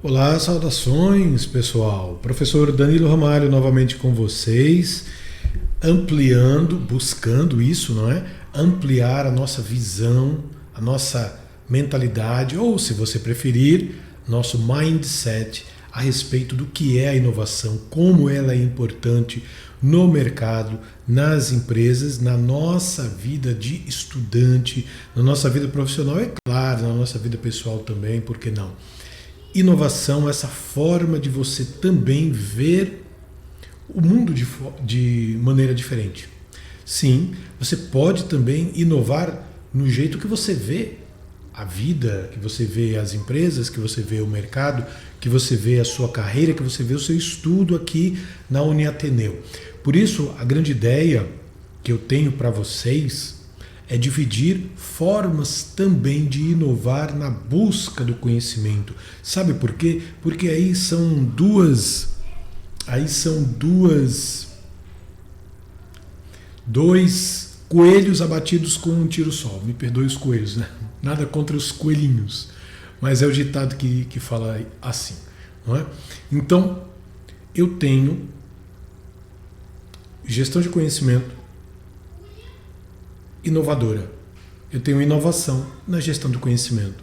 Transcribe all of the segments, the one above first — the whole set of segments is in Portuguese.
Olá, saudações pessoal. Professor Danilo Ramalho novamente com vocês, ampliando, buscando isso, não é? Ampliar a nossa visão, a nossa mentalidade, ou se você preferir, nosso mindset a respeito do que é a inovação, como ela é importante no mercado, nas empresas, na nossa vida de estudante, na nossa vida profissional, é claro, na nossa vida pessoal também, por que não? Inovação, essa forma de você também ver o mundo de maneira diferente. Sim, você pode também inovar no jeito que você vê a vida, que você vê as empresas, que você vê o mercado, que você vê a sua carreira, que você vê o seu estudo aqui na Uniateneu. Por isso, a grande ideia que eu tenho para vocês é dividir formas também de inovar na busca do conhecimento. Sabe por quê? Porque dois coelhos abatidos com um tiro só. Me perdoe os coelhos, né? Nada contra os coelhinhos, mas é o ditado que fala assim, não é? Então, eu tenho gestão de conhecimento inovadora. Eu tenho inovação na gestão do conhecimento.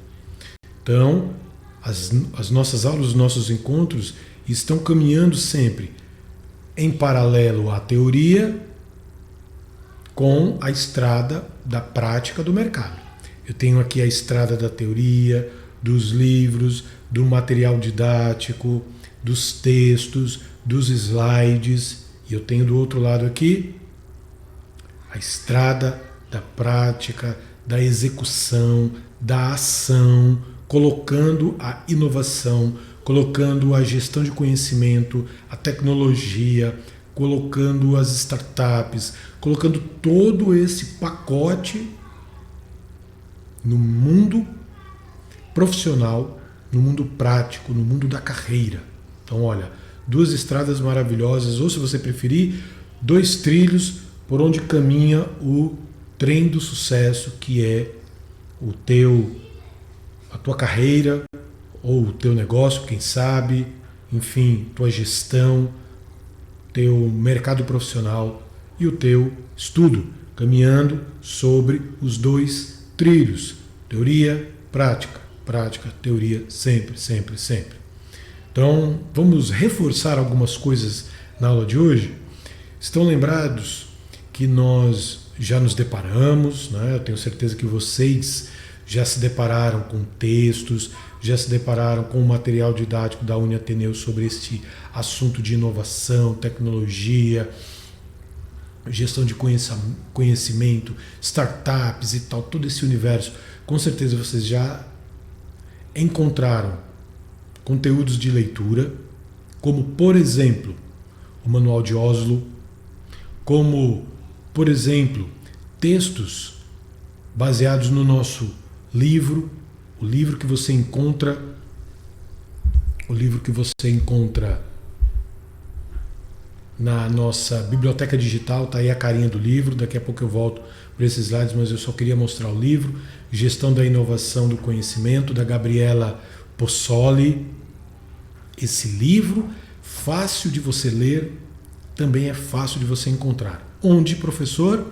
Então, as nossas aulas, os nossos encontros estão caminhando sempre em paralelo à teoria com a estrada da prática do mercado. Eu tenho aqui a estrada da teoria, dos livros, do material didático, dos textos, dos slides, e eu tenho do outro lado aqui a estrada da prática, da execução, da ação, colocando a inovação, colocando a gestão de conhecimento, a tecnologia, colocando as startups, colocando todo esse pacote no mundo profissional, no mundo prático, no mundo da carreira. Então, olha, duas estradas maravilhosas, ou se você preferir, dois trilhos por onde caminha o trem do sucesso, que é a tua carreira, ou o teu negócio, quem sabe, enfim, tua gestão, teu mercado profissional e o teu estudo, caminhando sobre os dois trilhos, teoria, prática, prática, teoria, sempre, sempre, sempre. Então, vamos reforçar algumas coisas na aula de hoje. Estão lembrados que nós já nos deparamos, né? Eu tenho certeza que vocês já se depararam com textos, já se depararam com o material didático da Uniateneu sobre este assunto de inovação, tecnologia, gestão de conhecimento, startups e tal, todo esse universo. Com certeza vocês já encontraram conteúdos de leitura, como, por exemplo, o Manual de Oslo, como, por exemplo, textos baseados no nosso livro, o livro que você encontra na nossa biblioteca digital, tá aí a carinha do livro, daqui a pouco eu volto para esses slides, mas eu só queria mostrar o livro, Gestão da Inovação do Conhecimento, da Gabriela Possoli. Esse livro, fácil de você ler, também é fácil de você encontrar. Onde, professor?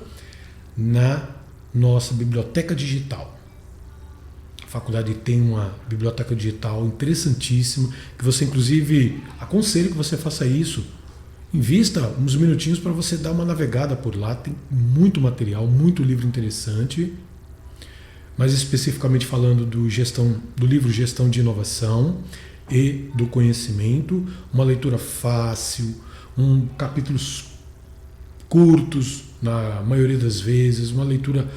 Na nossa biblioteca digital. A faculdade tem uma biblioteca digital interessantíssima, que você inclusive aconselho que você faça isso. Invista uns minutinhos para você dar uma navegada por lá, tem muito material, muito livro interessante, mas especificamente falando do livro Gestão de Inovação e do Conhecimento, uma leitura fácil, capítulos curtos na maioria das vezes, uma leitura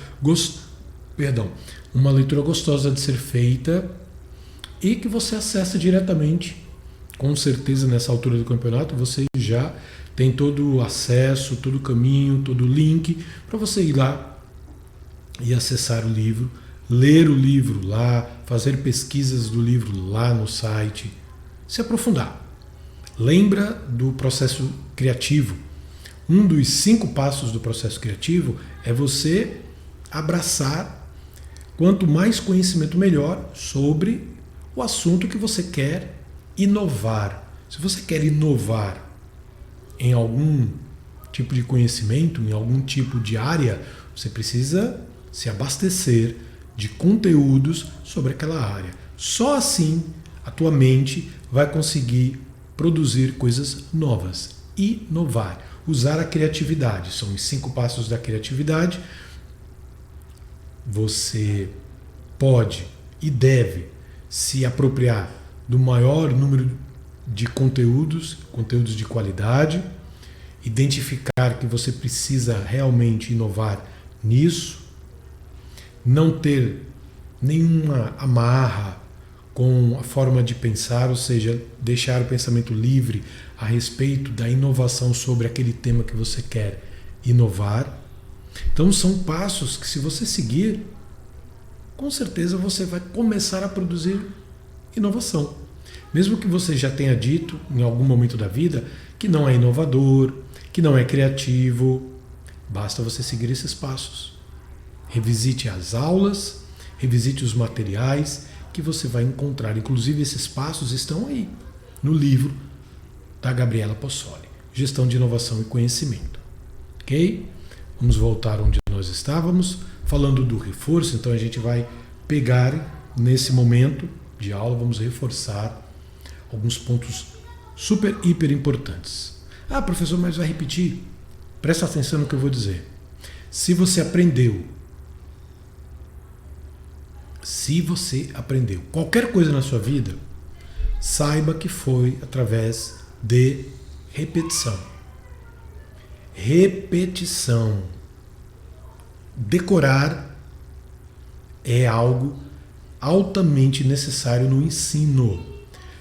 gostosa de ser feita e que você acessa diretamente. Com certeza nessa altura do campeonato você já tem todo o acesso, todo o caminho, todo o link para você ir lá e acessar o livro, ler o livro lá, fazer pesquisas do livro lá no site, se aprofundar. Lembra do processo criativo? Um dos 5 passos do processo criativo é você abraçar quanto mais conhecimento melhor sobre o assunto que você quer inovar. Se você quer inovar em algum tipo de conhecimento, em algum tipo de área, você precisa se abastecer de conteúdos sobre aquela área. Só assim a tua mente vai conseguir produzir coisas novas, inovar, usar a criatividade. São os 5 passos da criatividade. Você pode e deve se apropriar do maior número de conteúdos de qualidade, identificar que você precisa realmente inovar nisso, não ter nenhuma amarra com a forma de pensar, ou seja, deixar o pensamento livre a respeito da inovação sobre aquele tema que você quer inovar. Então são passos que, se você seguir, com certeza você vai começar a produzir inovação. Mesmo que você já tenha dito em algum momento da vida que não é inovador, que não é criativo, basta você seguir esses passos. Revisite as aulas, revisite os materiais que você vai encontrar. Inclusive, esses passos estão aí no livro da Gabriela Possoli, Gestão de Inovação e Conhecimento. Ok? Vamos voltar onde nós estávamos, falando do reforço. Então a gente vai pegar nesse momento de aula, vamos reforçar alguns pontos super, hiper importantes. Ah, professor, mas vai repetir? Presta atenção no que eu vou dizer. Se você aprendeu qualquer coisa na sua vida, saiba que foi através de repetição. Repetição. Decorar é algo altamente necessário no ensino.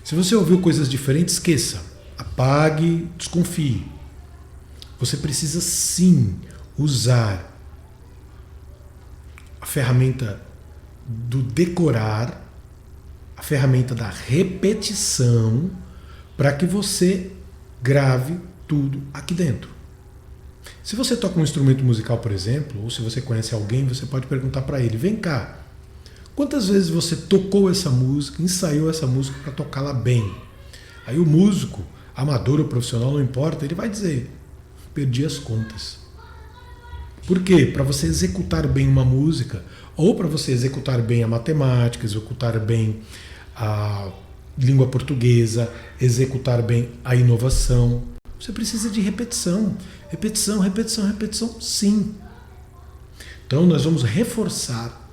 Se você ouviu coisas diferentes, esqueça. Apague, desconfie. Você precisa sim usar a ferramenta do decorar, a ferramenta da repetição, para que você grave tudo aqui dentro. Se você toca um instrumento musical, por exemplo, ou se você conhece alguém, você pode perguntar para ele: vem cá, quantas vezes você tocou essa música, ensaiou essa música para tocá-la bem? Aí o músico, amador ou profissional, não importa, ele vai dizer: perdi as contas. Por quê? Para você executar bem uma música, ou para você executar bem a matemática, executar bem a língua portuguesa, executar bem a inovação, você precisa de repetição. Repetição, repetição, repetição, sim. Então nós vamos reforçar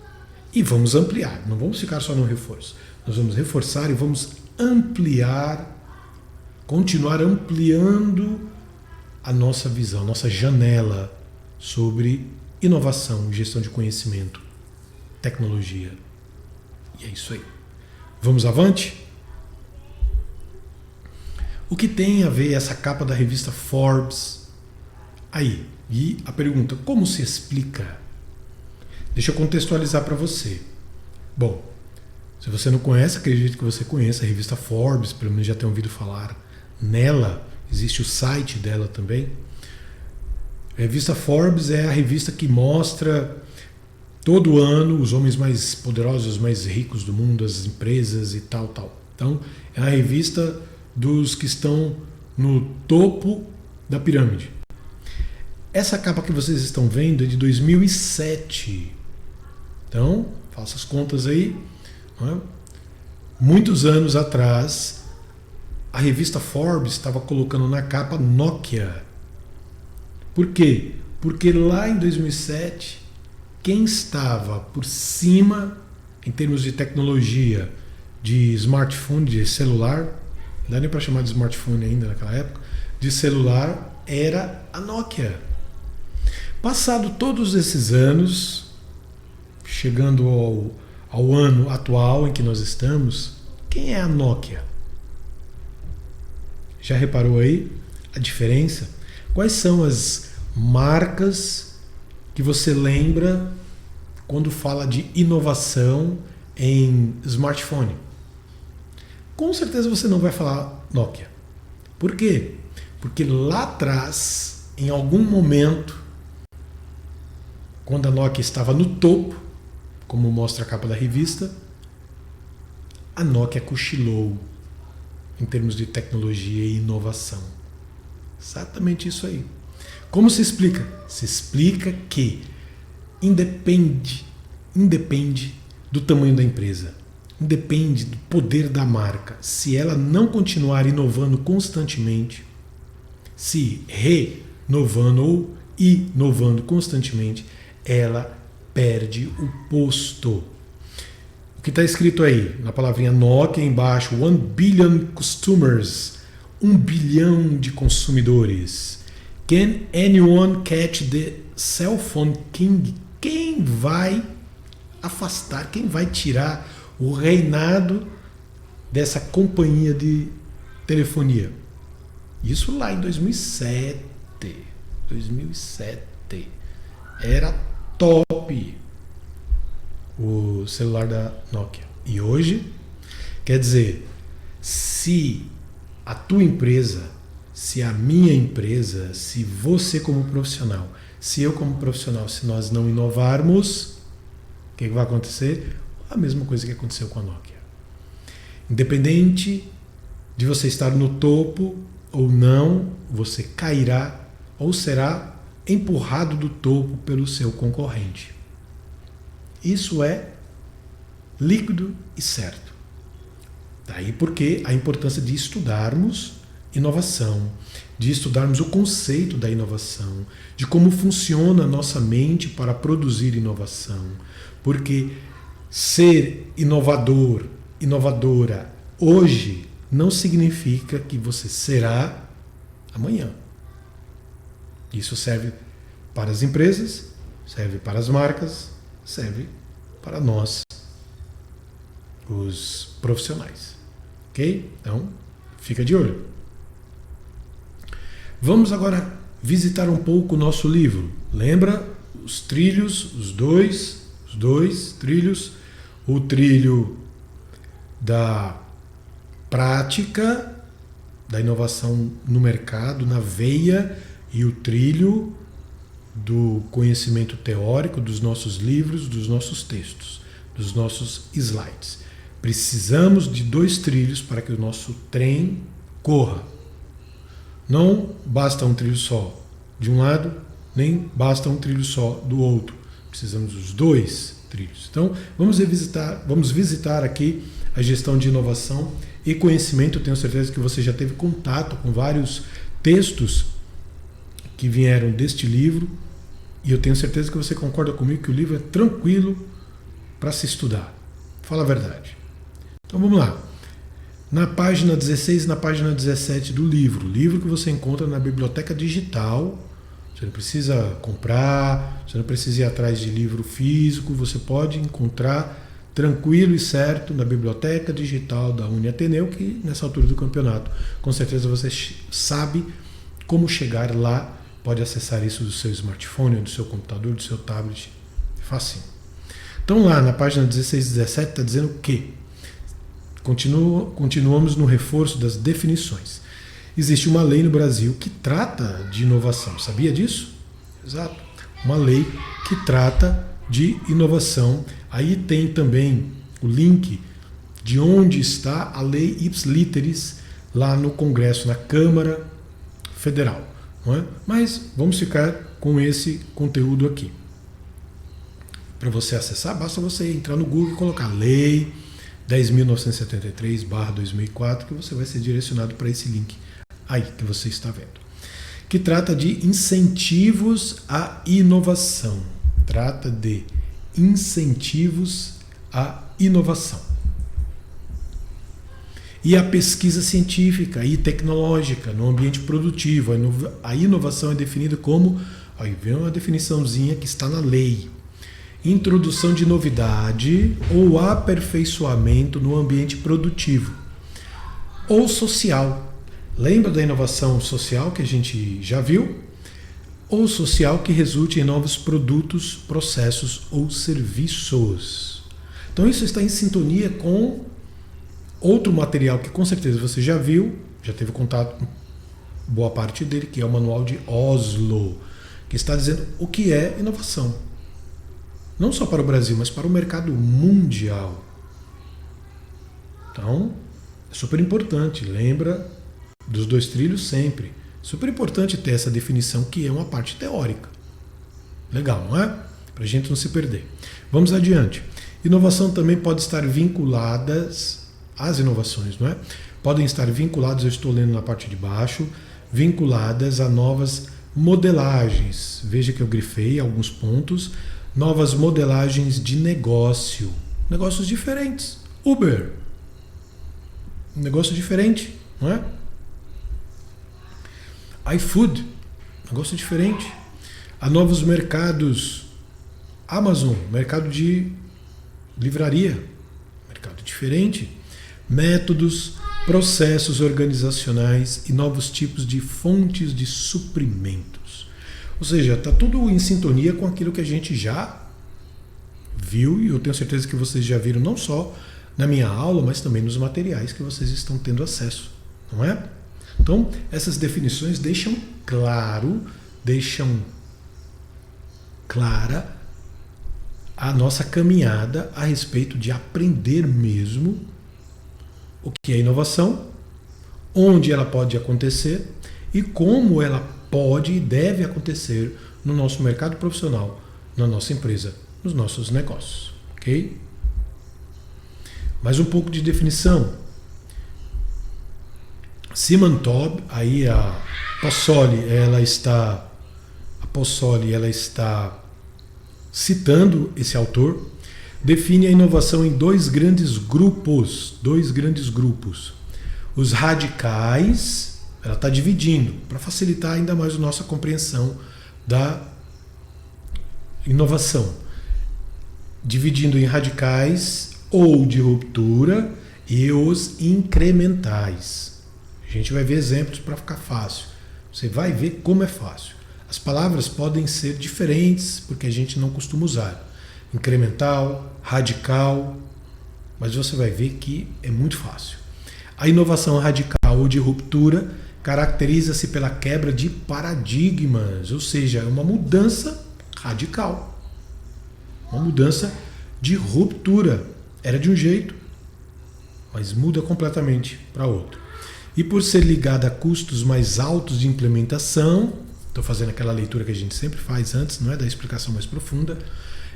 e vamos ampliar. Não vamos ficar só no reforço. Nós vamos reforçar e vamos ampliar, continuar ampliando a nossa visão, nossa janela sobre inovação, gestão de conhecimento, tecnologia. E é isso aí. Vamos avante? O que tem a ver essa capa da revista Forbes aí? E a pergunta: como se explica? Deixa eu contextualizar para você. Bom, se você não conhece, acredito que você conheça a revista Forbes, pelo menos já tenha ouvido falar nela. Existe o site dela também. A revista Forbes é a revista que mostra todo ano os homens mais poderosos, mais ricos do mundo, as empresas e tal. Então, é a revista dos que estão no topo da pirâmide. Essa capa que vocês estão vendo é de 2007. Então, faça as contas aí. Não é? Muitos anos atrás, a revista Forbes estava colocando na capa Nokia. Por quê? Porque lá em 2007, quem estava por cima, em termos de tecnologia, de smartphone, de celular, não dá nem para chamar de smartphone ainda naquela época, de celular, era a Nokia. Passado todos esses anos, chegando ao ano atual em que nós estamos, quem é a Nokia? Já reparou aí a diferença? Quais são as marcas que você lembra quando fala de inovação em smartphone? Com certeza você não vai falar Nokia. Por quê? Porque lá atrás, em algum momento, quando a Nokia estava no topo, como mostra a capa da revista, a Nokia cochilou. em termos de tecnologia e inovação. Exatamente isso aí. Como se explica? Se explica que independe do tamanho da empresa, independe do poder da marca. Se ela não continuar inovando constantemente, se renovando ou inovando constantemente, ela perde o posto. O que está escrito aí, na palavrinha Nokia embaixo, 1 billion customers, 1 bilhão de consumidores. Can anyone catch the cell phone king? Quem vai afastar, quem vai tirar o reinado dessa companhia de telefonia? Isso lá em 2007. 2007. Era top o celular da Nokia. E hoje, quer dizer, se a tua empresa, se a minha empresa, se você como profissional, se eu como profissional, se nós não inovarmos, o que vai acontecer? A mesma coisa que aconteceu com a Nokia. Independente de você estar no topo ou não, você cairá ou será empurrado do topo pelo seu concorrente. Isso é líquido e certo. Daí porque a importância de estudarmos inovação, de estudarmos o conceito da inovação, de como funciona a nossa mente para produzir inovação. Porque ser inovador, inovadora hoje não significa que você será amanhã. Isso serve para as empresas, serve para as marcas, serve para nós, os profissionais. Ok? Então, fica de olho. Vamos agora visitar um pouco o nosso livro. Lembra os trilhos, os dois trilhos, o trilho da prática, da inovação no mercado, na veia, e o trilho do conhecimento teórico dos nossos livros, dos nossos textos, dos nossos slides. Precisamos de 2 trilhos para que o nosso trem corra. Não basta um trilho só de um lado, nem basta um trilho só do outro. Precisamos dos 2 trilhos. Então, vamos visitar aqui a gestão de inovação e conhecimento. Eu tenho certeza que você já teve contato com vários textos que vieram deste livro, e eu tenho certeza que você concorda comigo que o livro é tranquilo para se estudar. Fala a verdade. Então vamos lá. Na página 16 e na página 17 do livro que você encontra na biblioteca digital, você não precisa comprar, você não precisa ir atrás de livro físico, você pode encontrar tranquilo e certo na biblioteca digital da Uniateneu, que nessa altura do campeonato, com certeza você sabe como chegar lá. Pode acessar isso do seu smartphone, do seu computador, do seu tablet. Facinho. Então lá na página 16 e 17 está dizendo que continuamos no reforço das definições. Existe uma lei no Brasil que trata de inovação. Sabia disso? Exato. Uma lei que trata de inovação. Aí tem também o link de onde está a lei ipsiliteris lá no Congresso, na Câmara Federal. Não é? Mas vamos ficar com esse conteúdo aqui. Para você acessar, basta você entrar no Google e colocar Lei 10.973/2004, que você vai ser direcionado para esse link aí que você está vendo. Que trata de incentivos à inovação. Trata de incentivos à inovação. E a pesquisa científica e tecnológica no ambiente produtivo. A inovação é definida como, aí vem uma definiçãozinha que está na lei. Introdução de novidade ou aperfeiçoamento no ambiente produtivo ou social. Lembra da inovação social que a gente já viu? Ou social que resulte em novos produtos, processos ou serviços. Então isso está em sintonia com outro material que com certeza você já viu, já teve contato com boa parte dele, que é o Manual de Oslo, que está dizendo o que é inovação. Não só para o Brasil, mas para o mercado mundial. Então, É super importante, lembra dos 2 trilhos sempre. Super importante ter essa definição que é uma parte teórica. Legal, não é? Para a gente não se perder. Vamos adiante. Inovação também pode estar vinculadas, as inovações, não é? Podem estar vinculadas, eu estou lendo na parte de baixo, vinculadas a novas modelagens. Veja que eu grifei alguns pontos. Novas modelagens de negócio. Negócios diferentes. Uber. Um negócio diferente, não é? iFood. Negócio diferente. Há novos mercados. Amazon. Mercado de livraria. Mercado diferente. Métodos, processos organizacionais e novos tipos de fontes de suprimentos. Ou seja, está tudo em sintonia com aquilo que a gente já viu, e eu tenho certeza que vocês já viram não só na minha aula, mas também nos materiais que vocês estão tendo acesso, não é? Então, essas definições deixam clara a nossa caminhada a respeito de aprender mesmo o que é inovação, onde ela pode acontecer e como ela pode e deve acontecer no nosso mercado profissional, na nossa empresa, nos nossos negócios, ok? Mais um pouco de definição. Simantov, aí a Possoli, ela está citando esse autor, define a inovação em dois grandes grupos. Os radicais, ela está dividindo, para facilitar ainda mais a nossa compreensão da inovação. Dividindo em radicais ou de ruptura e os incrementais. A gente vai ver exemplos para ficar fácil. Você vai ver como é fácil. As palavras podem ser diferentes porque a gente não costuma usar. Incremental, radical, mas você vai ver que é muito fácil. A inovação radical ou de ruptura caracteriza-se pela quebra de paradigmas, ou seja, é uma mudança radical. Uma mudança de ruptura. Era de um jeito, mas muda completamente para outro. E por ser ligada a custos mais altos de implementação, estou fazendo aquela leitura que a gente sempre faz antes, não é, da explicação mais profunda,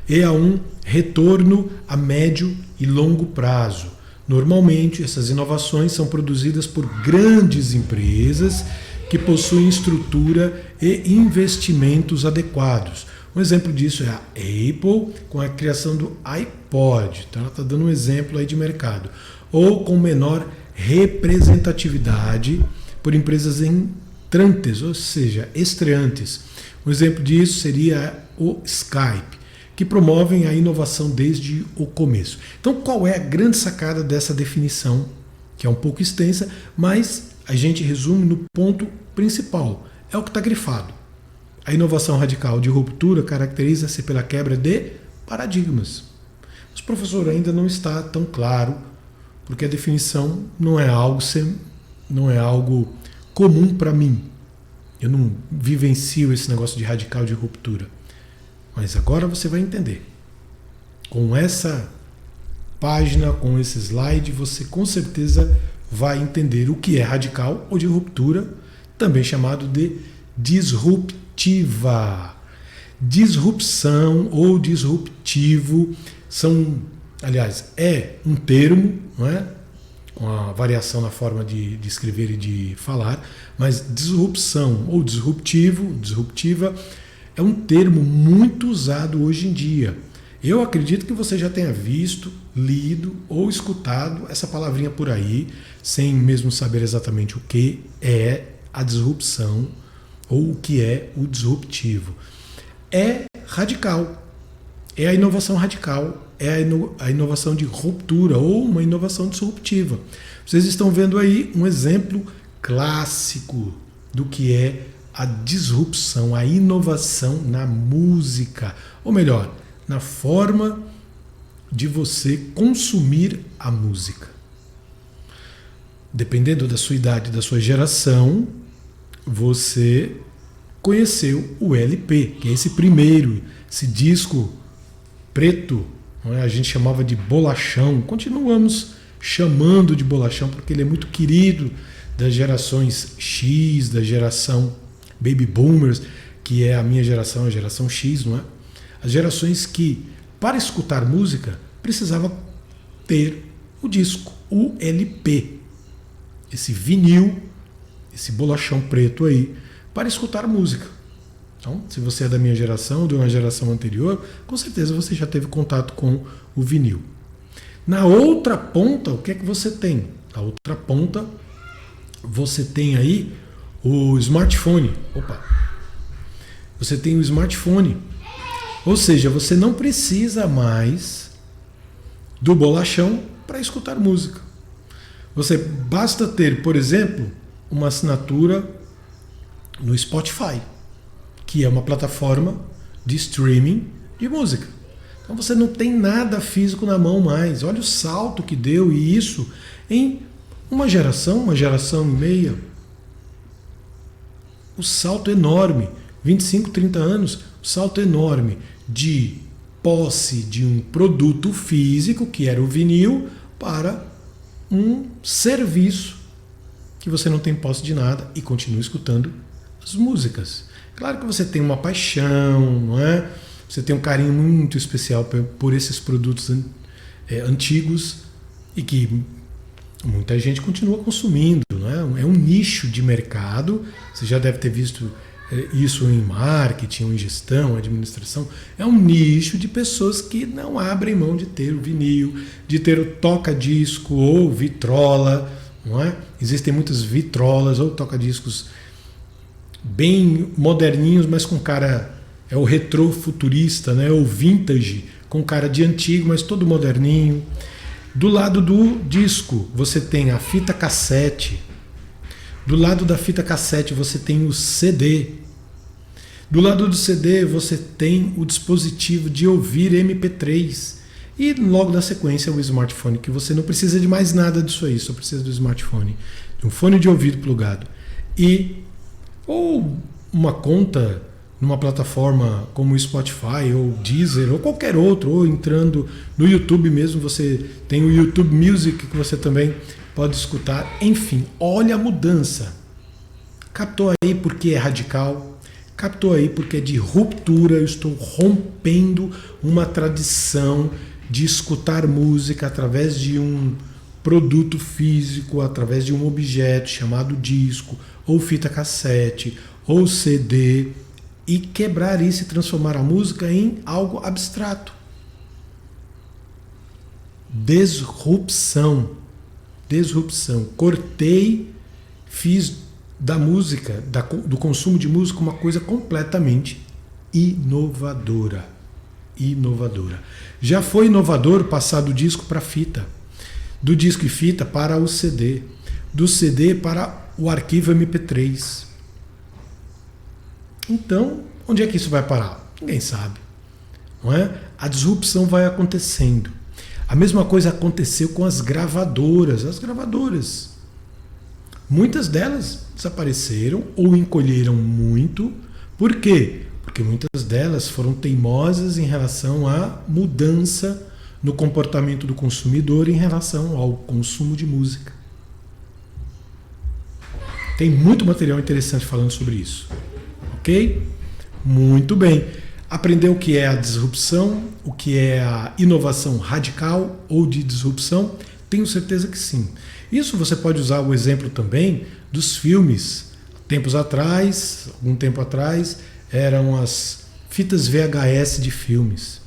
e a um retorno a médio e longo prazo. Normalmente, essas inovações são produzidas por grandes empresas que possuem estrutura e investimentos adequados. Um exemplo disso é a Apple, com a criação do iPod. Então, ela está dando um exemplo aí de mercado. Ou com menor representatividade por empresas entrantes, ou seja, estreantes. Um exemplo disso seria o Skype, que promovem a inovação desde o começo. Então, qual é a grande sacada dessa definição, que é um pouco extensa, mas a gente resume no ponto principal. É o que está grifado. A inovação radical de ruptura caracteriza-se pela quebra de paradigmas. Mas, professor, ainda não está tão claro, porque a definição não é algo comum para mim. Eu não vivencio esse negócio de radical de ruptura. Mas agora você vai entender. Com essa página, com esse slide, você com certeza vai entender o que é radical ou de ruptura, também chamado de disruptiva. Disrupção ou disruptivo é um termo, não é? Com a variação na forma de escrever e de falar, mas disrupção ou disruptiva, é um termo muito usado hoje em dia. Eu acredito que você já tenha visto, lido ou escutado essa palavrinha por aí, sem mesmo saber exatamente o que é a disrupção ou o que é o disruptivo. É radical, é a inovação radical, é a inovação de ruptura ou uma inovação disruptiva. Vocês estão vendo aí um exemplo clássico do que é a disrupção, a inovação na música, ou melhor, na forma de você consumir a música. Dependendo da sua idade, da sua geração, você conheceu o LP, que é esse disco preto, não é? A gente chamava de bolachão. Continuamos chamando de bolachão porque ele é muito querido das gerações X, da geração Baby Boomers, que é a minha geração, a geração X, não é? As gerações que, para escutar música, precisava ter o disco, o LP, esse vinil, esse bolachão preto aí, para escutar música. Então, se você é da minha geração ou de uma geração anterior, com certeza você já teve contato com o vinil. Na outra ponta, o que é que você tem? Na outra ponta, você tem aí o smartphone. Opa! Você tem o smartphone. Ou seja, você não precisa mais do bolachão para escutar música. Você basta ter, por exemplo, uma assinatura no Spotify, que é uma plataforma de streaming de música. Então você não tem nada físico na mão mais. Olha o salto que deu, e isso em uma geração e meia. O salto enorme, 25, 30 anos, o salto enorme de posse de um produto físico, que era o vinil, para um serviço que você não tem posse de nada e continua escutando as músicas. Claro que você tem uma paixão, não é? Você tem um carinho muito especial por esses produtos antigos e que muita gente continua consumindo, não é? É um nicho de mercado. Você já deve ter visto isso em marketing, ou em gestão, administração. É um nicho de pessoas que não abrem mão de ter o vinil, de ter o toca-disco ou vitrola, não é? Existem muitas vitrolas ou toca-discos bem moderninhos, mas com cara, é o retrofuturista, né? O vintage, com cara de antigo, mas todo moderninho. Do lado do disco, você tem a fita cassete. Do lado da fita cassete, você tem o CD. Do lado do CD, você tem o dispositivo de ouvir MP3. E logo na sequência, o smartphone, que você não precisa de mais nada disso aí, só precisa do smartphone, de um fone de ouvido plugado. Ou uma conta numa plataforma como o Spotify ou Deezer ou qualquer outro, ou entrando no YouTube mesmo, você tem o YouTube Music que você também pode escutar. Enfim, olha a mudança. Captou aí porque é radical, captou aí porque é de ruptura. Eu estou rompendo uma tradição de escutar música através de um produto físico, através de um objeto chamado disco, ou fita cassete, ou CD, e quebrar isso e transformar a música em algo abstrato. Disrupção. Cortei, fiz da música, do consumo de música, uma coisa completamente inovadora. Já foi inovador passar do disco para a fita, do disco e fita para o CD, do CD para o arquivo MP3. Então, onde é que isso vai parar? Ninguém sabe, não é? A disrupção vai acontecendo. A mesma coisa aconteceu com as gravadoras. As gravadoras, muitas delas desapareceram ou encolheram muito. Por quê? Porque muitas delas foram teimosas em relação à mudança no comportamento do consumidor em relação ao consumo de música. Tem muito material interessante falando sobre isso. Ok? Muito bem. Aprendeu o que é a disrupção, o que é a inovação radical ou de disrupção? Tenho certeza que sim. Isso você pode usar o exemplo também dos filmes. Algum tempo atrás, eram as fitas VHS de filmes.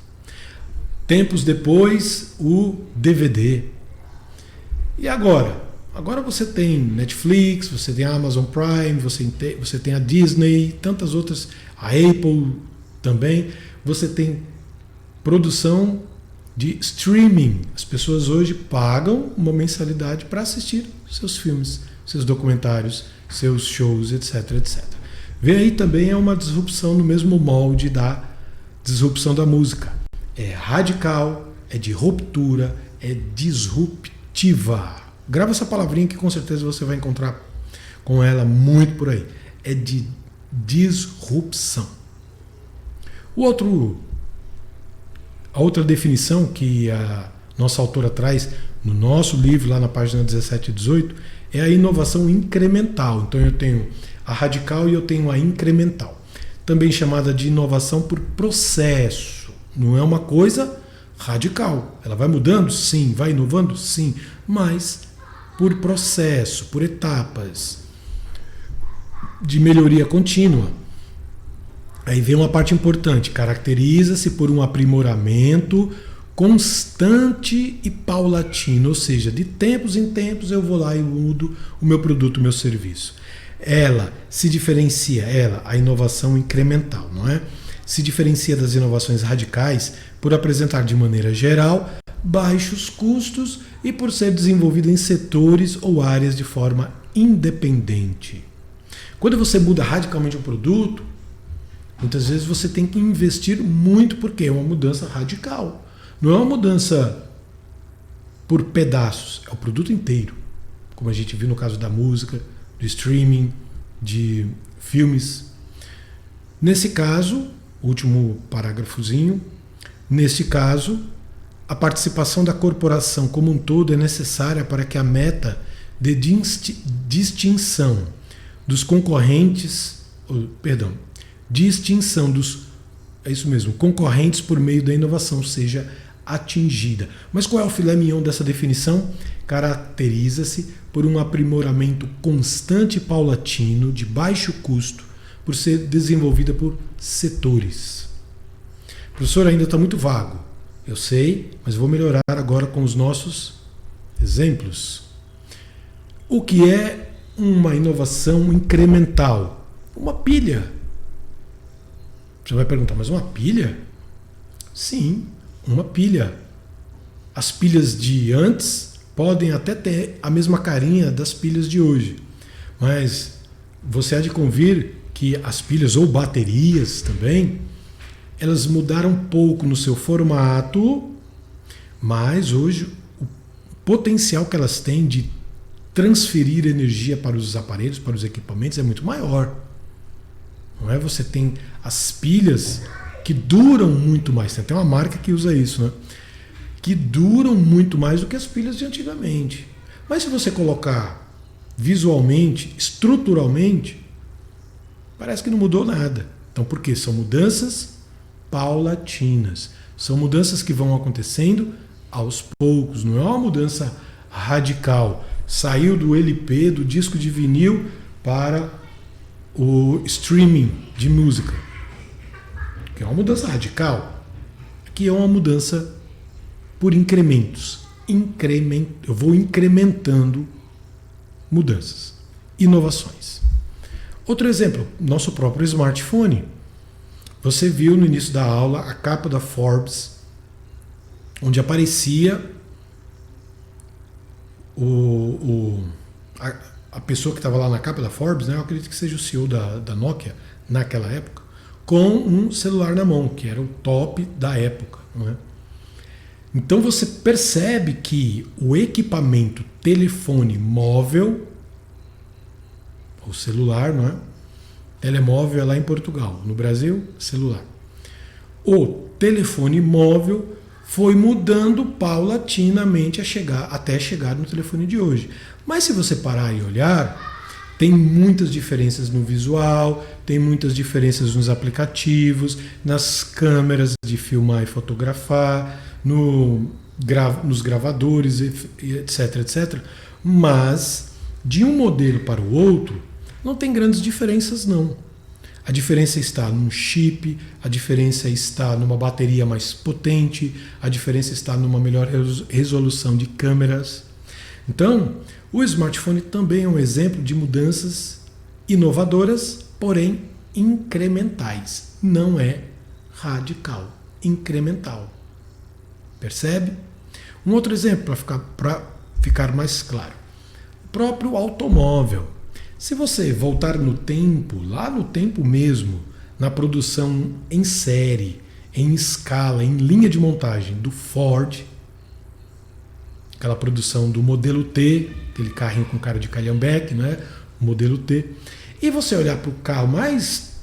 Tempos depois, o DVD. E agora? Agora você tem Netflix, você tem a Amazon Prime, você tem a Disney, tantas outras, a Apple também. Você tem produção de streaming. As pessoas hoje pagam uma mensalidade para assistir seus filmes, seus documentários, seus shows, etc, etc. Vê aí também é uma disrupção no mesmo molde da disrupção da música. É radical, é de ruptura, é disruptiva. Grava essa palavrinha que com certeza você vai encontrar com ela muito por aí. É de disrupção. A outra definição que a nossa autora traz no nosso livro, lá na página 17 e 18, é a inovação incremental. Então eu tenho a radical e eu tenho a incremental, também chamada de inovação por processo. Não é uma coisa radical. Ela vai mudando? Sim. Vai inovando? Sim. Mas por processo, por etapas de melhoria contínua. Aí vem uma parte importante: caracteriza-se por um aprimoramento constante e paulatino, ou seja, de tempos em tempos eu vou lá e mudo o meu produto, o meu serviço. Ela se diferencia, a inovação incremental, não é? Se diferencia das inovações radicais por apresentar de maneira geral baixos custos e por ser desenvolvida em setores ou áreas de forma independente. Quando você muda radicalmente um produto, muitas vezes você tem que investir muito porque é uma mudança radical. Não é uma mudança por pedaços, é o produto inteiro. Como a gente viu no caso da música, do streaming, de filmes. Nesse caso, último parágrafozinho, nesse caso, a participação da corporação como um todo é necessária para que a meta de distinção dos concorrentes, distinção dos, concorrentes por meio da inovação seja atingida. Mas qual é o filé mignon dessa definição? Caracteriza-se por um aprimoramento constante e paulatino, de baixo custo, por ser desenvolvida por setores. Professor, ainda está muito vago. Eu sei, mas vou melhorar agora com os nossos exemplos. O que é uma inovação incremental? Uma pilha. Você vai perguntar, mas uma pilha? Sim, uma pilha. As pilhas de antes podem até ter a mesma carinha das pilhas de hoje, mas você há de convir que as pilhas ou baterias também, elas mudaram um pouco no seu formato, mas hoje o potencial que elas têm de transferir energia para os aparelhos, para os equipamentos é muito maior. Não é? Você tem as pilhas que duram muito mais. Tem até uma marca que usa isso, né? Que duram muito mais do que as pilhas de antigamente. Mas se você colocar visualmente, estruturalmente, parece que não mudou nada. Então por quê? São mudanças paulatinas. São mudanças que vão acontecendo aos poucos. Não é uma mudança radical. Saiu do LP, do disco de vinil, para o streaming de música. Que é uma mudança radical. Aqui é uma mudança por incrementos. Eu vou incrementando mudanças, inovações. Outro exemplo, nosso próprio smartphone. Você viu no início da aula a capa da Forbes, onde aparecia a pessoa que estava lá na capa da Forbes, né? Eu acredito que seja o CEO da Nokia naquela época, com um celular na mão, que era o top da época, não é? Então você percebe que o equipamento telefone móvel, o celular, não é? Telemóvel é lá em Portugal, no Brasil, celular. O telefone móvel foi mudando paulatinamente até chegar no telefone de hoje. Mas se você parar e olhar, tem muitas diferenças no visual, tem muitas diferenças nos aplicativos, nas câmeras de filmar e fotografar, nos gravadores, etc, etc. Mas, de um modelo para o outro, não tem grandes diferenças, não. A diferença está num chip, a diferença está numa bateria mais potente, a diferença está numa melhor resolução de câmeras. Então, o smartphone também é um exemplo de mudanças inovadoras, porém incrementais. Não é radical, incremental. Percebe? Um outro exemplo para ficar mais claro. O próprio automóvel. Se você voltar no tempo, lá no tempo mesmo, na produção em série, em escala, em linha de montagem do Ford, aquela produção do modelo T, aquele carrinho com cara de calhambeque, né? O modelo T. E você olhar para o carro mais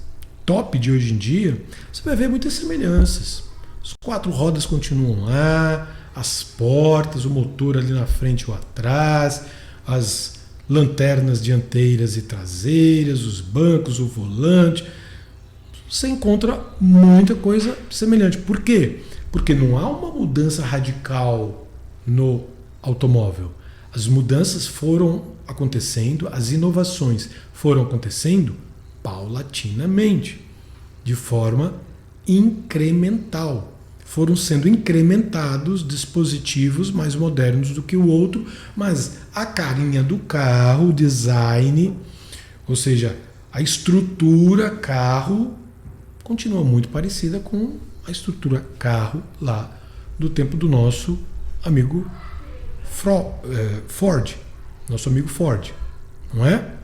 top de hoje em dia, você vai ver muitas semelhanças. As quatro rodas continuam lá, as portas, o motor ali na frente ou atrás, as lanternas dianteiras e traseiras, os bancos, o volante. Você encontra muita coisa semelhante. Por quê? Porque não há uma mudança radical no automóvel. As mudanças foram acontecendo, as inovações foram acontecendo paulatinamente, de forma incremental. Foram sendo incrementados dispositivos mais modernos do que o outro, mas a carinha do carro, o design, ou seja, a estrutura carro, continua muito parecida com a estrutura carro lá do tempo do nosso amigo Ford, nosso amigo Ford, não é?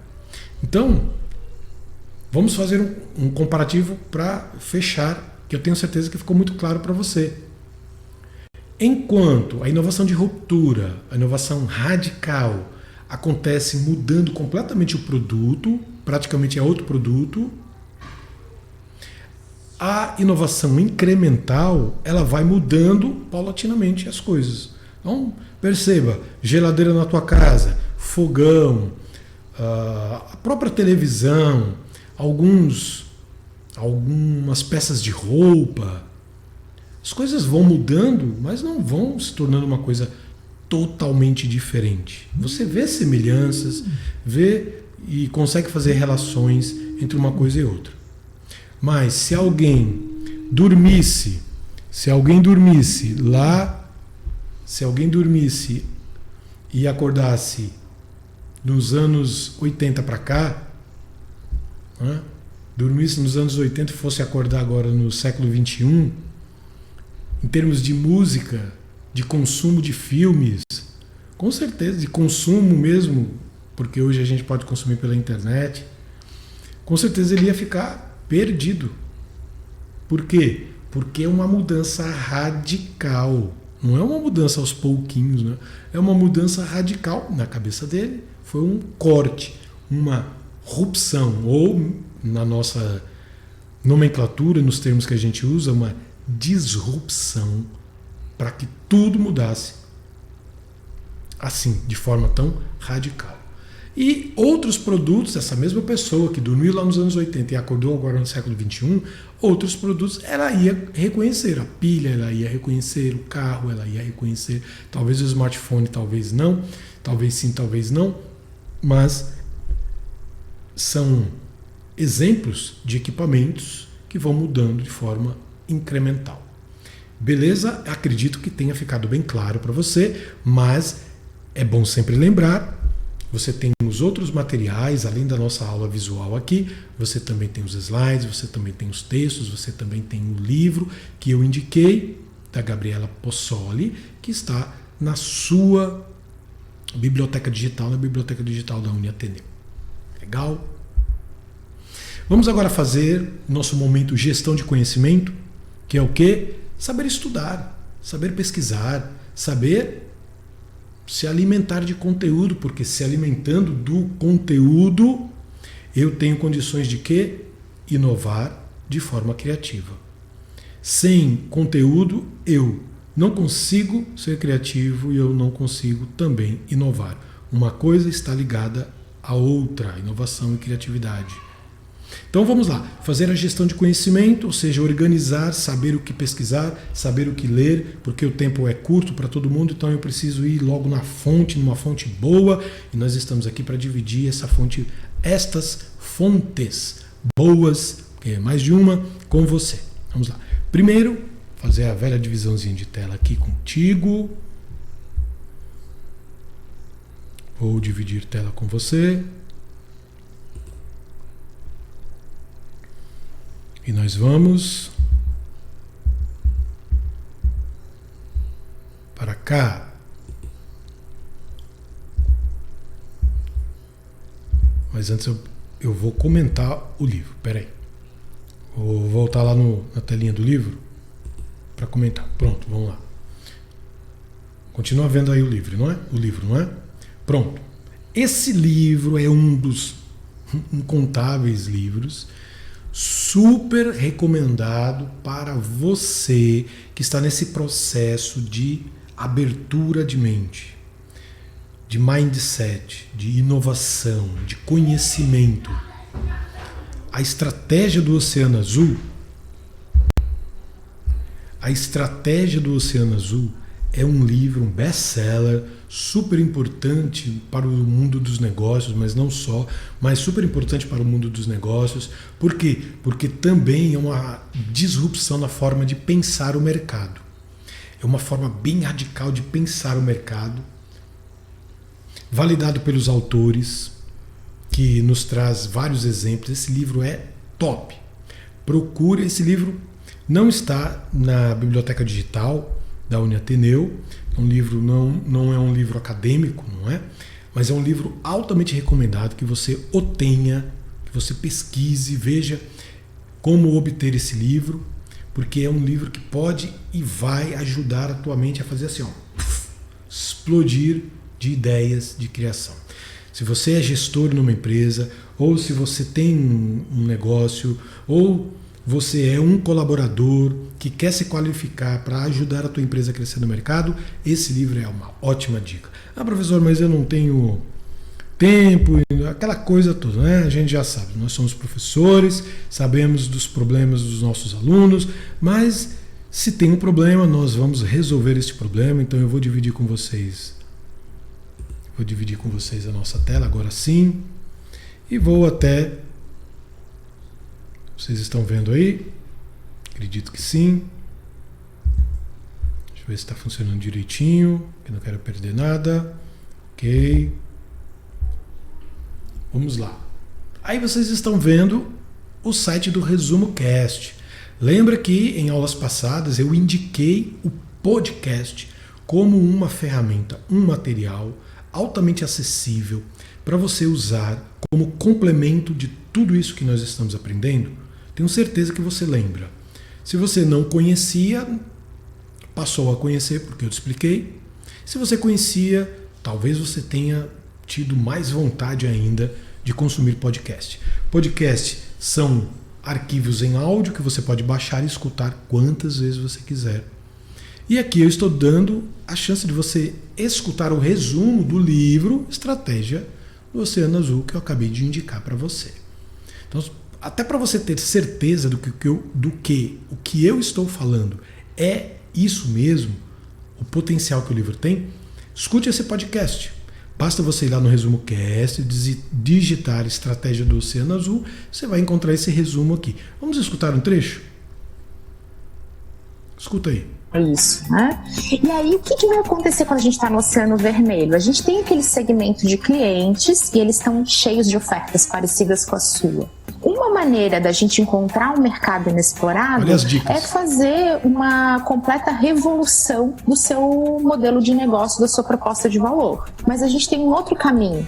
Então, vamos fazer um comparativo para fechar, que eu tenho certeza que ficou muito claro para você. Enquanto a inovação de ruptura, a inovação radical acontece mudando completamente o produto, praticamente é outro produto, a inovação incremental, ela vai mudando paulatinamente as coisas. Então, perceba, geladeira na tua casa, fogão, a própria televisão, algumas peças de roupa. As coisas vão mudando, mas não vão se tornando uma coisa totalmente diferente. Você vê semelhanças, vê e consegue fazer relações entre uma coisa e outra. Mas se alguém dormisse e acordasse nos anos 80 para cá, né? Dormisse nos anos 80 e fosse acordar agora no século 21, em termos de música, de consumo de filmes, com certeza, de consumo mesmo, porque hoje a gente pode consumir pela internet, com certeza ele ia ficar perdido. Por quê? Porque é uma mudança radical. Não é uma mudança aos pouquinhos, né? É uma mudança radical na cabeça dele. Foi um corte, uma rupção, ou na nossa nomenclatura, nos termos que a gente usa, uma disrupção, para que tudo mudasse assim, de forma tão radical. E outros produtos, essa mesma pessoa que dormiu lá nos anos 80 e acordou agora no século 21, outros produtos ela ia reconhecer. A pilha ela ia reconhecer, o carro ela ia reconhecer, talvez o smartphone, talvez não, talvez sim, talvez não, mas são exemplos de equipamentos que vão mudando de forma incremental. Beleza? Acredito que tenha ficado bem claro para você, mas é bom sempre lembrar, você tem os outros materiais, além da nossa aula visual aqui, você também tem os slides, você também tem os textos, você também tem o livro que eu indiquei, da Gabriela Possoli, que está na sua biblioteca digital, na biblioteca digital da Uniateneu. Legal? Vamos agora fazer nosso momento gestão de conhecimento, que é o quê? Saber estudar, saber pesquisar, saber se alimentar de conteúdo, porque se alimentando do conteúdo, eu tenho condições de quê? Inovar de forma criativa. Sem conteúdo, eu não consigo ser criativo e eu não consigo também inovar. Uma coisa está ligada à outra, inovação e criatividade. Então vamos lá, fazer a gestão de conhecimento, ou seja, organizar, saber o que pesquisar, saber o que ler, porque o tempo é curto para todo mundo, então eu preciso ir logo na fonte, numa fonte boa, e nós estamos aqui para dividir estas fontes boas, que é mais de uma, com você. Vamos lá. Primeiro, fazer a velha divisãozinha de tela aqui contigo. Vou dividir tela com você. E nós vamos para cá. Mas antes eu vou comentar o livro. Espera aí. Vou voltar lá na telinha do livro para comentar. Pronto, vamos lá. Continua vendo aí o livro, não é? O livro, não é? Pronto. Esse livro é um dos incontáveis livros super recomendado para você que está nesse processo de abertura de mente, de mindset, de inovação, de conhecimento. A Estratégia do Oceano Azul, é um livro, um best-seller, super importante para o mundo dos negócios, mas não só, mas super importante para o mundo dos negócios. Por quê? Porque também é uma disrupção na forma de pensar o mercado. É uma forma bem radical de pensar o mercado, validado pelos autores, que nos traz vários exemplos. Esse livro é top. Procure esse livro. Não está na biblioteca digital da Uniateneu. Um livro não é um livro acadêmico, não é? Mas é um livro altamente recomendado que você o tenha, que você pesquise, veja como obter esse livro, porque é um livro que pode e vai ajudar a tua mente a fazer assim, explodir de ideias de criação. Se você é gestor numa empresa, ou se você tem um negócio, ou você é um colaborador que quer se qualificar para ajudar a tua empresa a crescer no mercado, esse livro é uma ótima dica. Ah, professor, mas eu não tenho tempo, aquela coisa toda, né? A gente já sabe, nós somos professores, sabemos dos problemas dos nossos alunos, mas se tem um problema, nós vamos resolver esse problema. Então eu vou dividir com vocês a nossa tela agora sim, e vou até... Vocês estão vendo aí? Acredito que sim. Deixa eu ver se está funcionando direitinho, que não quero perder nada. Ok. Vamos lá. Aí vocês estão vendo o site do Resumo Cast. Lembra que em aulas passadas eu indiquei o podcast como uma ferramenta, um material altamente acessível para você usar como complemento de tudo isso que nós estamos aprendendo? Tenho certeza que você lembra. Se você não conhecia, passou a conhecer porque eu te expliquei. Se você conhecia, talvez você tenha tido mais vontade ainda de consumir podcast. Podcast são arquivos em áudio que você pode baixar e escutar quantas vezes você quiser. E aqui eu estou dando a chance de você escutar o resumo do livro Estratégia do Oceano Azul que eu acabei de indicar para você. Então, até para você ter certeza do que o que eu estou falando é isso mesmo, o potencial que o livro tem, escute esse podcast. Basta você ir lá no Resumo Cast, digitar Estratégia do Oceano Azul, você vai encontrar esse resumo aqui. Vamos escutar um trecho? Escuta aí. Isso, né? E aí, o que vai acontecer quando a gente está no Oceano Vermelho? A gente tem aquele segmento de clientes e eles estão cheios de ofertas parecidas com a sua. Uma maneira da gente encontrar um mercado inexplorado é fazer uma completa revolução do seu modelo de negócio, da sua proposta de valor. Mas a gente tem um outro caminho.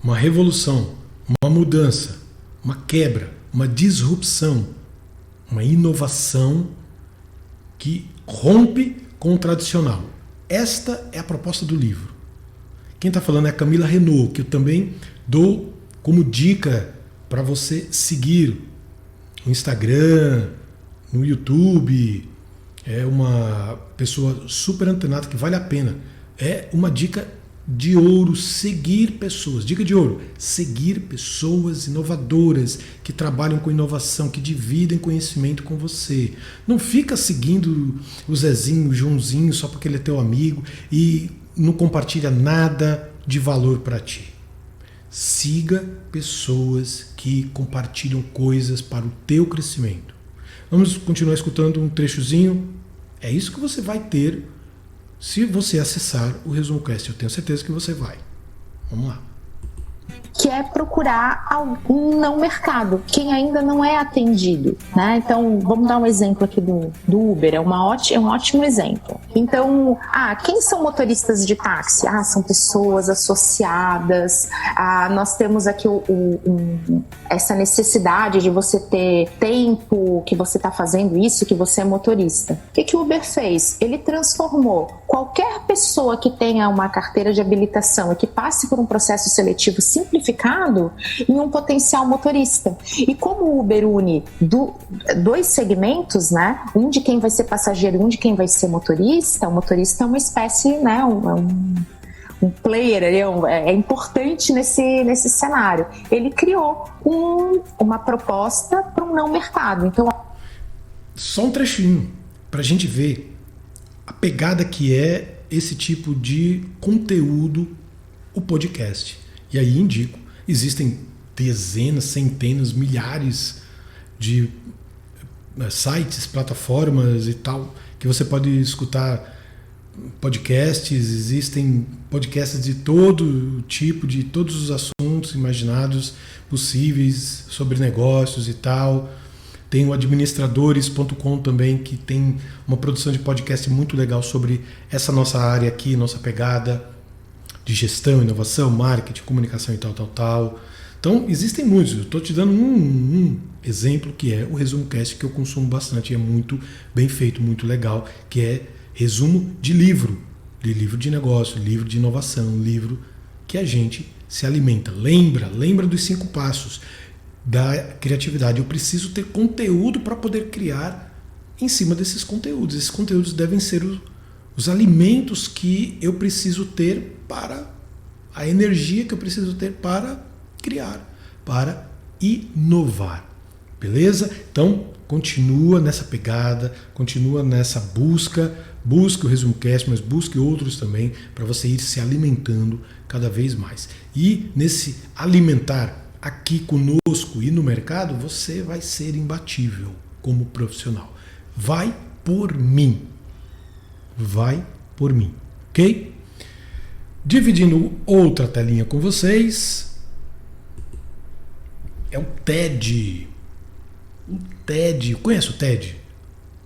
Uma revolução, uma mudança, uma quebra, uma disrupção, uma inovação que rompe com o tradicional. Esta é a proposta do livro. Quem está falando é a Camila Renault, que eu também dou como dica para você seguir no Instagram, no YouTube. É uma pessoa super antenada que vale a pena. É uma dica de ouro, seguir pessoas. Dica de ouro, seguir pessoas inovadoras que trabalham com inovação, que dividem conhecimento com você. Não fica seguindo o Zezinho, o Joãozinho só porque ele é teu amigo e não compartilha nada de valor para ti. Siga pessoas que compartilham coisas para o teu crescimento. Vamos continuar escutando um trechozinho. É isso que você vai ter se você acessar o Resumo Cast. Eu tenho certeza que você vai. Vamos lá. Que é procurar algum não mercado, quem ainda não é atendido, né? Então, vamos dar um exemplo aqui do Uber, é um ótimo exemplo. Então, quem são motoristas de táxi? São pessoas associadas, nós temos aqui essa necessidade de você ter tempo que você está fazendo isso, que você é motorista. O que o Uber fez? Ele transformou qualquer pessoa que tenha uma carteira de habilitação e que passe por um processo seletivo 5 simplificado em um potencial motorista. E como o Uber une dois segmentos, né? Um de quem vai ser passageiro e um de quem vai ser motorista, o motorista é uma espécie, né? Um player, é importante nesse cenário. Ele criou uma proposta para um não mercado. Então, só um trechinho para a gente ver a pegada que é esse tipo de conteúdo, o podcast. E aí indico, existem dezenas, centenas, milhares de sites, plataformas e tal, que você pode escutar podcasts, existem podcasts de todo tipo, de todos os assuntos imaginados, possíveis, sobre negócios e tal. Tem o administradores.com também, que tem uma produção de podcast muito legal sobre essa nossa área aqui, nossa pegada de gestão, inovação, marketing, comunicação e tal. Então, existem muitos. Eu estou te dando um exemplo que é o Resumo Cast, que eu consumo bastante, e é muito bem feito, muito legal, que é resumo de livro de negócio, livro de inovação, livro que a gente se alimenta. Lembra dos 5 passos da criatividade. Eu preciso ter conteúdo para poder criar em cima desses conteúdos. Esses conteúdos devem ser os alimentos que eu preciso ter para a energia que eu preciso ter para criar, para inovar. Beleza? Então, continua nessa pegada, continua nessa busca. Busque o Resumo Cast, mas busque outros também, para você ir se alimentando cada vez mais. E nesse alimentar aqui conosco e no mercado, você vai ser imbatível como profissional. Vai por mim. Vai por mim. Ok? Dividindo outra telinha com vocês. É o TED. O TED. Conhece o TED?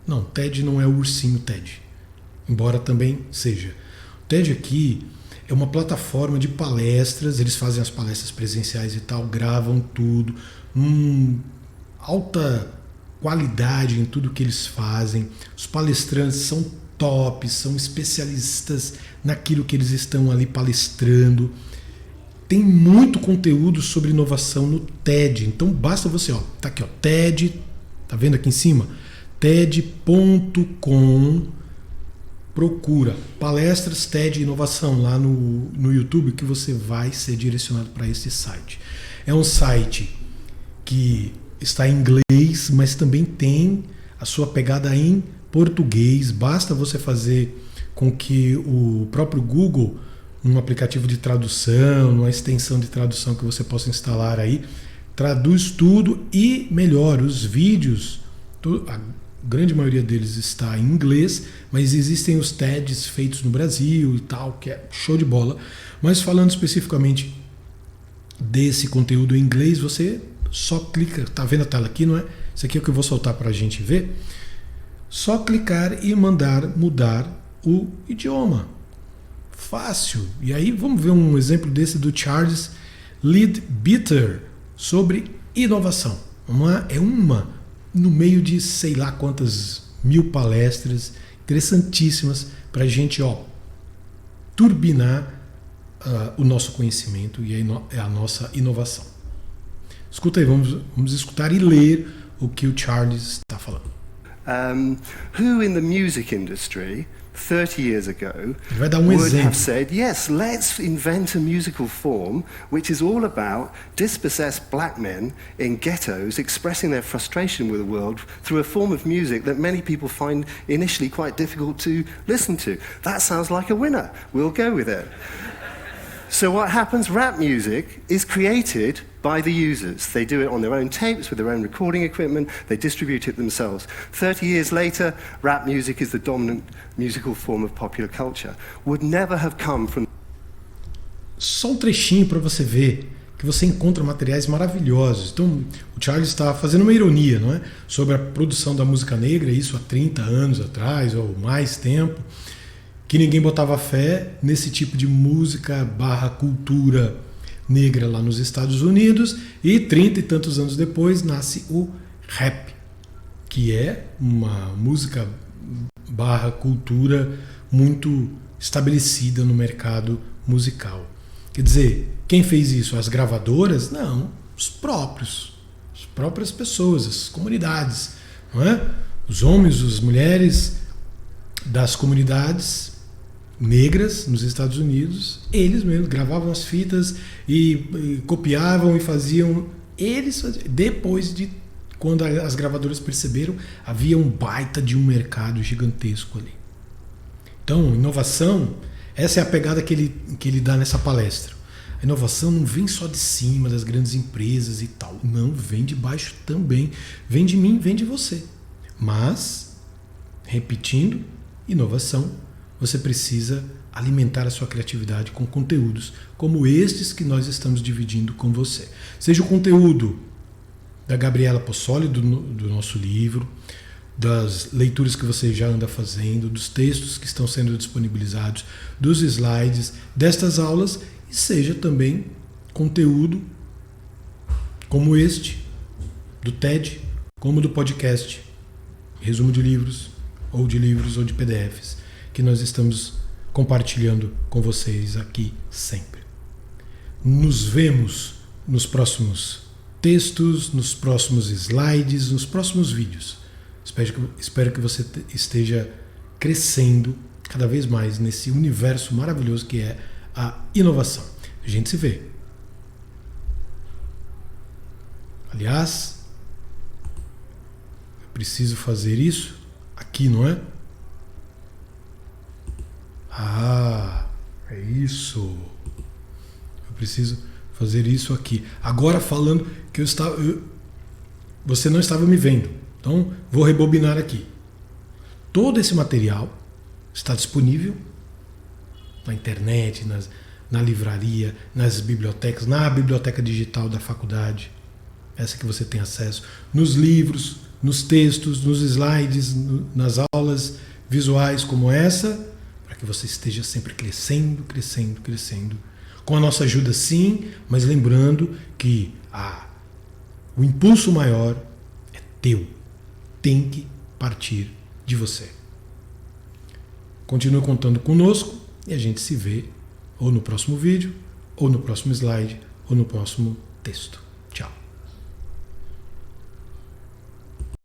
Não, TED não é o ursinho TED. Embora também seja. O TED aqui é uma plataforma de palestras, eles fazem as palestras presenciais e tal, gravam tudo, alta qualidade em tudo que eles fazem. Os palestrantes são top, são especialistas naquilo que eles estão ali palestrando. Tem muito conteúdo sobre inovação no TED, então basta você, tá aqui, TED, tá vendo aqui em cima? TED.com. Procura palestras TED Inovação lá no YouTube, que você vai ser direcionado para esse site. É um site que está em inglês, mas também tem a sua pegada em português. Basta você fazer com que o próprio Google, num aplicativo de tradução, numa extensão de tradução que você possa instalar aí, traduz tudo e melhora os vídeos. A grande maioria deles está em inglês, mas existem os TEDs feitos no Brasil e tal, que é show de bola. Mas falando especificamente desse conteúdo em inglês, você só clica, tá vendo a tela aqui, não é? Isso aqui é o que eu vou soltar para a gente ver. Só clicar e mudar o idioma. Fácil. E aí vamos ver um exemplo desse do Charles Leadbeater sobre inovação. É uma no meio de sei lá quantas mil palestras interessantíssimas para a gente turbinar o nosso conhecimento e a nossa inovação. Escuta aí, vamos escutar e ler o que o Charles está falando. Who in the music industry 30 years ago Vai dar um would exemplo. have said, yes, let's invent a musical form which is all about dispossessed black men in ghettos expressing their frustration with the world through a form of music that many people find initially quite difficult to listen to. That sounds like a winner. We'll go with it. So what happens? Rap music is created by the users. They do it on their own tapes with their own recording equipment. They distribute it themselves. 30 years later, rap music is the dominant musical form of popular culture. Would never have come from... Só um trechinho para você ver que você encontra materiais maravilhosos. Então, o Charles está fazendo uma ironia, não é? Sobre a produção da música negra, isso há 30 anos atrás ou mais tempo, que ninguém botava fé nesse tipo de música / cultura negra lá nos Estados Unidos, e 30 e tantos anos depois nasce o rap, que é uma música / cultura muito estabelecida no mercado musical. Quer dizer, quem fez isso? As gravadoras? Não, os próprios. As próprias pessoas, as comunidades. Não é? Os homens, as mulheres das comunidades negras nos Estados Unidos, eles mesmos gravavam as fitas e copiavam e faziam. Eles faziam. Depois de quando as gravadoras perceberam, havia um baita de um mercado gigantesco ali. Então, inovação, essa é a pegada que ele dá nessa palestra. A inovação não vem só de cima das grandes empresas e tal. Não, vem de baixo também. Vem de mim, vem de você. Mas, repetindo, inovação, você precisa alimentar a sua criatividade com conteúdos como estes que nós estamos dividindo com você. Seja o conteúdo da Gabriela Possoli, do nosso livro, das leituras que você já anda fazendo, dos textos que estão sendo disponibilizados, dos slides, destas aulas, e seja também conteúdo como este, do TED, como do podcast, resumo de livros ou de PDFs, que nós estamos compartilhando com vocês aqui sempre. Nos vemos nos próximos textos, nos próximos slides, nos próximos vídeos. Espero que você esteja crescendo cada vez mais nesse universo maravilhoso que é a inovação. A gente se vê. Aliás, eu preciso fazer isso aqui, não é? Ah, é isso. Eu preciso fazer isso aqui. Agora falando que você não estava me vendo. Então, vou rebobinar aqui. Todo esse material está disponível na internet, na livraria, nas bibliotecas, na biblioteca digital da faculdade, essa que você tem acesso, nos livros, nos textos, nos slides, nas aulas visuais como essa, para que você esteja sempre crescendo, crescendo, crescendo. Com a nossa ajuda sim, mas lembrando que o impulso maior é teu. Tem que partir de você. Continue contando conosco e a gente se vê ou no próximo vídeo, ou no próximo slide, ou no próximo texto.